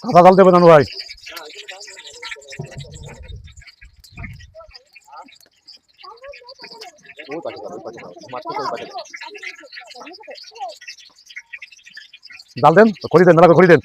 কাঁচা জাল দেবে নানু ভাই। জাল দেন, খড়ি দেন, খড়ি দেন।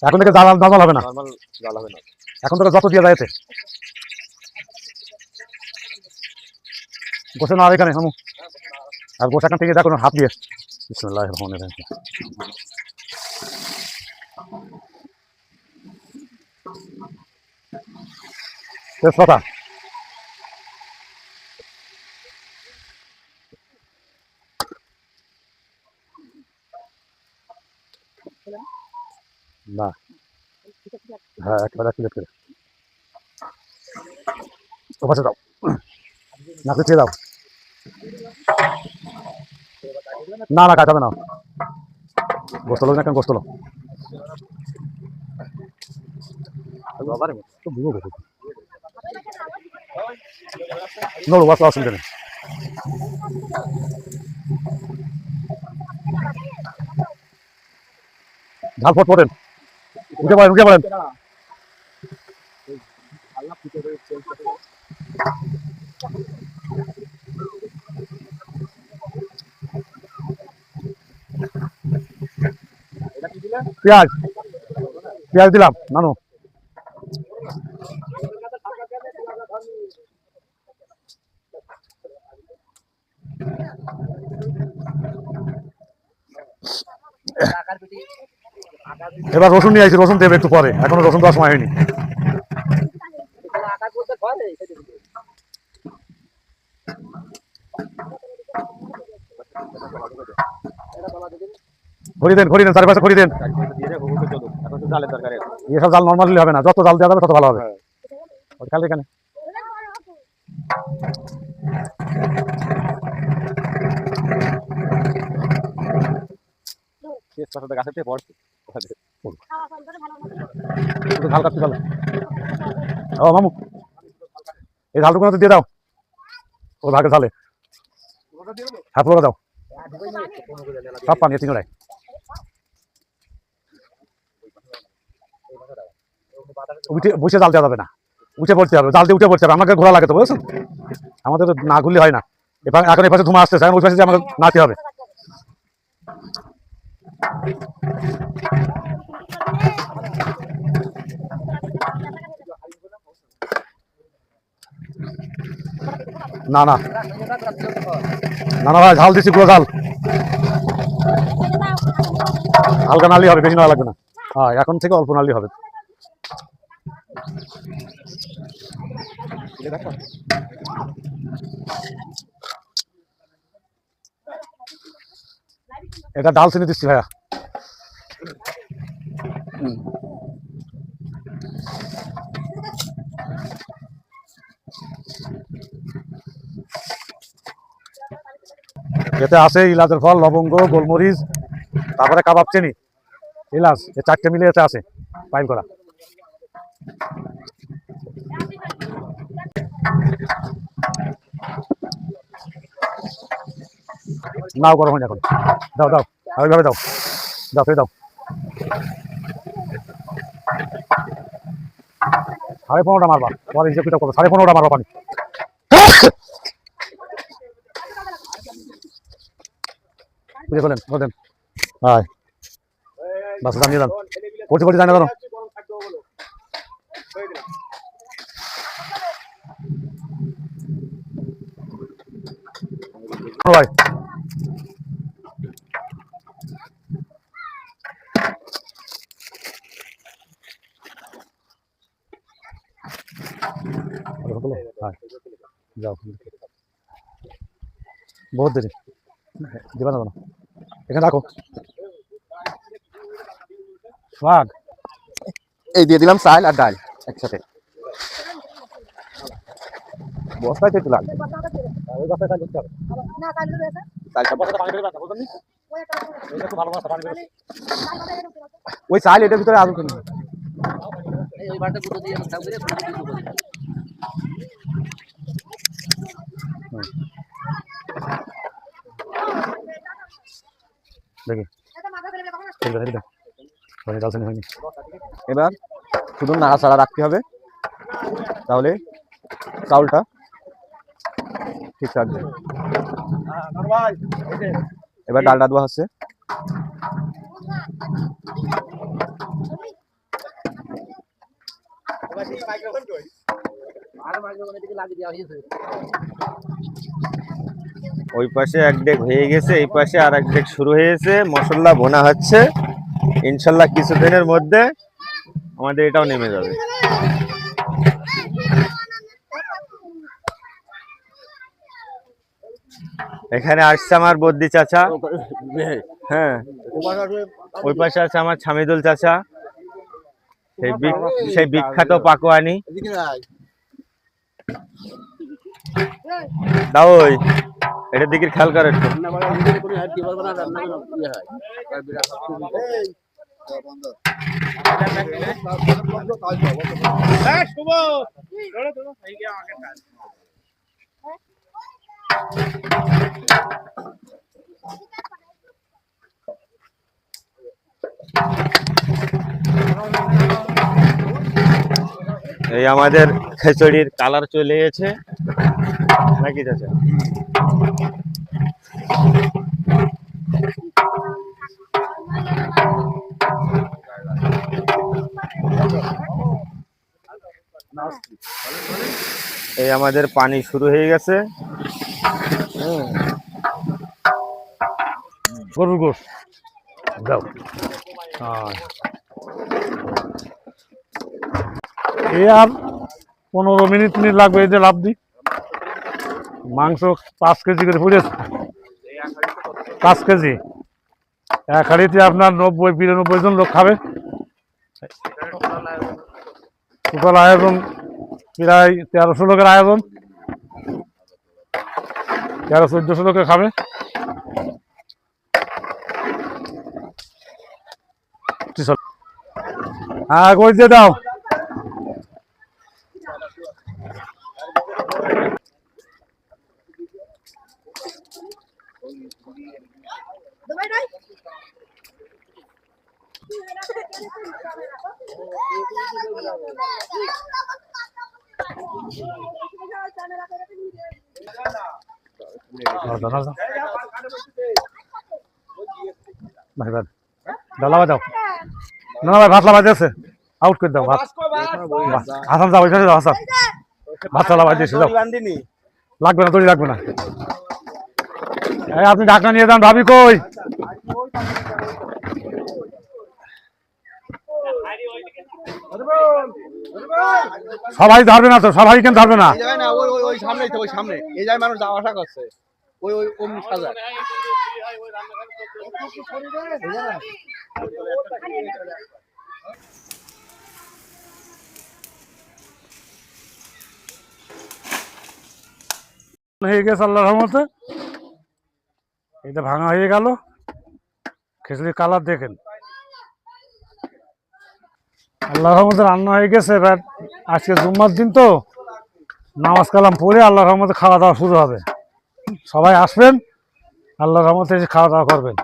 এখন থেকে জাল জাল হবে না, এখন থেকে যত দিয়ে যায় এতে গোসে না এখানে হামু। আর গোসা এখান থেকে দেখো হাত দিয়ে। বিসমিল্লাহির রহমানির রহিম। তেজপাতা, না হ্যাঁ একেবারে ক্লিয়ার করে ও পাশে দাও, নাকে চেয়ে দাও। না না কাটাবে না, গোস্ত লোক না কেন গোস্ত লোক নড়ো বাস অসুবিধা নেই। ঝালফট পড়েন, উঠে পড়েন, উঠে পড়েন। পেঁয়াজ, পেঁয়াজ দিলাম নানু। এবার রসুন নিয়ে আসি, রসুন দেবে একটু পরে, এখনো রসুন দেওয়ার সময় হয়নি। খড়ি দেন, খড়ি দেন, চারিপাশে খড়ি দেন। এসব জাল নর্মালি হবে না, যত জাল দেওয়া যাবে তত ভালো হবে। কাল এখানে ঝাল কাটতে ভালো। ও মামু এই ঝালটুকু দিয়ে দাও, ও ভাগে ঝালে হাত লোক দাও, সব পানি তিনটায়। বসে জাল দেওয়া যাবে না, উঠে পড়তে হবে, জাল দিয়ে উঠে পড়তে হবে। আমাকে ঘোরা লাগে তো বুঝেছেন, আমাদের তো না ঘুরলে হয় না। এবার এখন এই পাশে ধুমা আসতেছে, ওই পাশে আমাকে নাড়তে হবে। না না না না ভাই, ঝাল দিচ্ছি পুরো ঝাল, হালকা নাড়লেই হবে, বেশি নাড়া লাগবে না। হ্যাঁ এখন থেকে অল্প নাড়লেই হবে। এটা ডাল চিনি দিচ্ছি ভাইয়া। এতে আছে ইলাচের ফল, লবঙ্গ, গোলমরিচ, তারপরে কাবাব চিনি, ইলাচ, এই চারটে মিলে এতে আছে পাইল করা। নাও গরম হয়নি এখন, দাও দাও ওইভাবে দাও, দাও ফের দাও। 15.5টা মারবা, পরে হিসেব কিতাব করবো। 15.5টা মারবা পানি। বুঝে ফেলেন বলেন, হ্যাঁ বাস জানিয়ে দেন, পড়তে পড়তে জানিয়ে দেন। ভাই যাও, বহুত দেরি দিবা না, এখানে রাখো। শাক এই দিয়ে দিলাম, চাল আর ডাল একসাথে, বস্তায় তো একটু লাগবে। ওই চাল এটার ভিতরে আলু কিনবে। দেখি হয়নি। এবার শুধু নাড়াচাড়া রাখতে হবে, তাহলে চাউলটা ঠিক থাকবে। এবার ডালটা দেওয়া হচ্ছে। ওই পাশে এক ডেক হয়ে গেছে, এই পাশে আর এক ডেক শুরু হয়েছে, মশলা বোনা হচ্ছে। ইনশাল্লাহ কিছুদিনের মধ্যে আমাদের এটাও নেমে যাবে। এখানে আসছে আমার বদ্দি চাচা, হ্যাঁ, ওই পাশে আছে আমার ছামিদুল চাচা, সেই বিখ্যাত পাকোয়ানি। দাও ওই এটার দিকে খেয়াল করে একটু। এই আমাদের খিচুড়ির কালার চলে গেছে নাকি চাচা? এই আমাদের পানি শুরু হয়ে গেছে। গরুর গোশ দাও। এই আর 15 মিনিট লাগবে, এই যে লাভ দি। মাংস 5 কেজি করে ফুটেছে, 5 কেজি। এক হাঁড়িতে আপনার 90-92 জন লোক খাবে। টোটাল আয়োজন প্রায় 1300 লোকের আয়োজন, 1300-1400 লোকে খাবে। হ্যাঁ, কই দিয়ে দাও। ভাই ভাই ডালা দাও না ভাই, ভাত লাগাই দিয়েছে, আউট করে দাও ভাত। হাসান যাও, ওইখানে যাও হাসান, ভাত লাগাই দিয়েছে যাও। লাগবে না, দড়ি লাগবে না। আপনি ঢাকনা নিয়ে যান, ভাবি কই? সবাই ধরবে না তো, সবাই কেন ধরবে না? ওই সামনেই তো, ওই সামনে এই যায় মানুষ যাওয়া আসা করছে, ওই ওই কম সাজা হয়ে গেছে আল্লাহর রহমতে। এটা ভাঙা হয়ে গেল। খিচুড়ির কালার দেখেন, আল্লাহর রহমতে রান্না হয়ে গেছে। এবার আজকে জুম্মার দিন তো, নামাজ কালাম পড়ে আল্লাহর রহমতে খাওয়া দাওয়া শুরু হবে। সবাই আসবেন, আল্লাহর রহমতে এসে খাওয়া দাওয়া করবেন।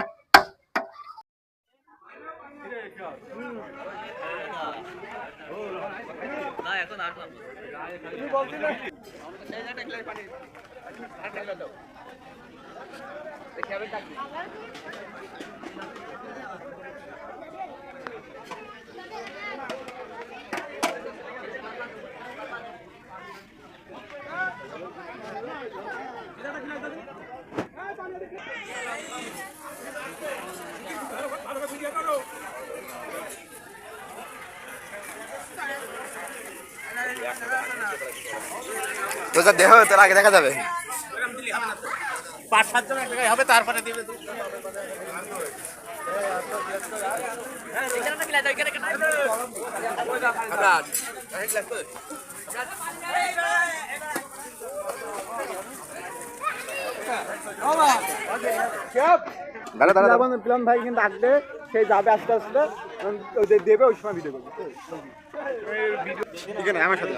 তো যা দেহ তোর আগে দেখা যাবে। 5-7 জন এক জায়গায় হবে, তারপরে দিবে। প্লান ভাই কিন্তু আসবে, সেই যাবে আস্তে আস্তে, দেবে ওই সময় ভিডিও করবে। আমার সাথে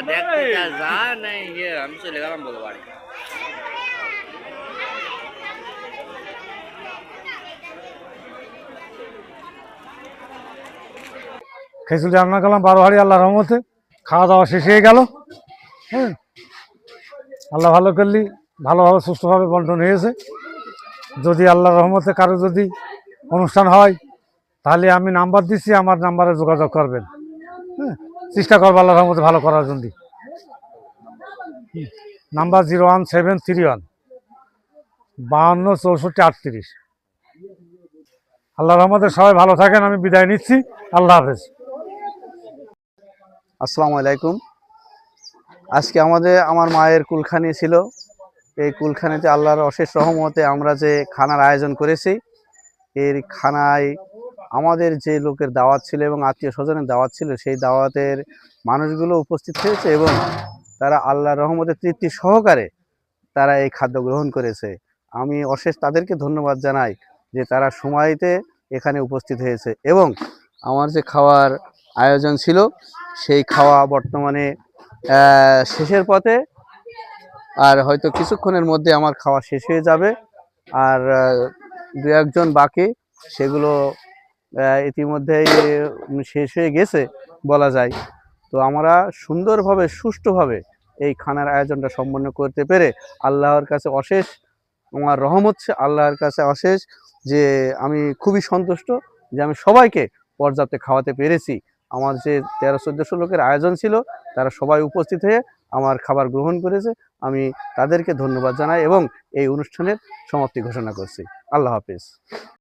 देख जा नहीं ये हम चले गए हम बोलवाड़ी খিচুড়ি রান্না করলাম 12 হাঁড়ি আল্লাহর রহমতে। খাওয়া দাওয়া শেষ হয়ে গেল। হ্যাঁ, আল্লাহ ভালো করলি, ভালোভাবে সুস্থভাবে বন্টন হয়েছে। যদি আল্লাহর রহমতে কারো যদি অনুষ্ঠান হয় তাহলে আমি নাম্বার দিচ্ছি, আমার নাম্বারে যোগাযোগ করবেন। হ্যাঁ, চেষ্টা করবো আল্লাহর রহমতে ভালো করার জন্য। নাম্বার 01731 52 64 38। আল্লাহর রহমতে সবাই ভালো থাকেন, আমি বিদায় নিচ্ছি। আল্লাহ হাফেজ। আসসালামু আলাইকুম। আজকে আমার মায়ের কুলখানি ছিল। এই কুলখানিতে আল্লাহর অশেষ রহমতে আমরা যে খানার আয়োজন করেছি, এর খানায় আমাদের যে লোকের দাওয়াত ছিল এবং আত্মীয় স্বজনের দাওয়াত ছিল, সেই দাওয়াতের মানুষগুলো উপস্থিত হয়েছে এবং তারা আল্লাহর রহমতে তৃপ্তি সহকারে তারা এই খাদ্য গ্রহণ করেছে। আমি অশেষ তাদেরকে ধন্যবাদ জানাই যে তারা সময়তে এখানে উপস্থিত হয়েছে। এবং আমার যে খাওয়ার আয়োজন ছিল সেই খাওয়া বর্তমানে শেষের পথে, আর হয়তো কিছুক্ষণের মধ্যে আমার খাওয়া শেষ হয়ে যাবে। আর দু একজন বাকি, সেগুলো ইতিমধ্যেই শেষ হয়ে গেছে বলা যায়। তো আমরা সুন্দরভাবে সুষ্ঠুভাবে এই খানার আয়োজনটা সম্পন্ন করতে পেরে আল্লাহর কাছে অশেষ আমার রহমত, আল্লাহর কাছে অশেষ যে আমি খুবই সন্তুষ্ট যে আমি সবাইকে পর্যাপ্ত খাওয়াতে পেরেছি। আমার যে 1300-1400 লোকের আয়োজন ছিল, তারা সবাই উপস্থিত হয়ে আমার খাবার গ্রহণ করেছে। আমি তাদেরকে ধন্যবাদ জানাই এবং এই অনুষ্ঠানের সমাপ্তি ঘোষণা করছি। আল্লাহ হাফেজ।